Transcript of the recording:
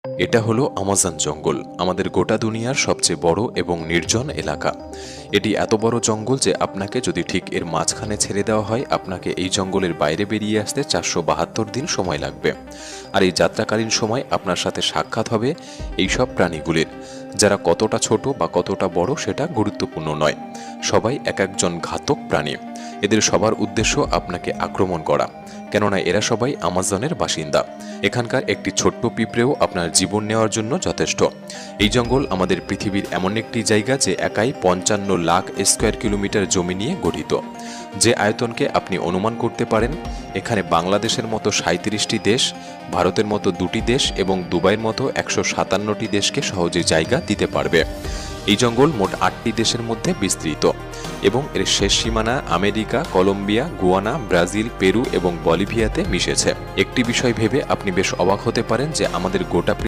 এটা হলো আমাজন জঙ্গল, আমাদের গোটা দুনিয়ার সবচেয়ে বড় এবং নির্জন এলাকা। এটি এত বড় জঙ্গল যে আপনাকে যদি ঠিক এর মাঝখানে ছেড়ে দেওয়া হয়, আপনাকে এই জঙ্গলের বাইরে বেরিয়ে আসতে 472 দিন সময় লাগবে। আর এই যাত্রাকালীন সময় আপনার সাথে সাক্ষাৎ হবে এই সব প্রাণীগুলির, যারা কতটা ছোট বা কতটা বড় সেটা গুরুত্বপূর্ণ নয়। সবাই এক একজন ঘাতক প্রাণী। এদের সবার উদ্দেশ্য আপনাকে আক্রমণ করা, কেননা এরা সবাই আমাজনের বাসিন্দা। এখানকার একটি ছোট্ট পিঁপড়েও আপনার জীবন নেওয়ার জন্য যথেষ্ট। এই জঙ্গল আমাদের পৃথিবীর এমন একটি জায়গা যে একাই 55 লাখ স্কোয়ার কিলোমিটার জমি নিয়ে গঠিত। যে আয়তনকে আপনি অনুমান করতে পারেন, এখানে বাংলাদেশের মতো 37টি দেশ, ভারতের মতো 2টি দেশ এবং দুবাইয়ের মতো 157টি দেশকে সহজে জায়গা দিতে পারবে। এই জঙ্গল মোট 8টি দেশের মধ্যে বিস্তৃত এবং এর শেষ সীমানা America, Colombia, Guyana, Brazil, Peru এবং বলিভিয়াতে মিশেছে। একটি বিষয় ভেবে আপনি বেশ অবাক হতে পারেন যে আমাদের গোটা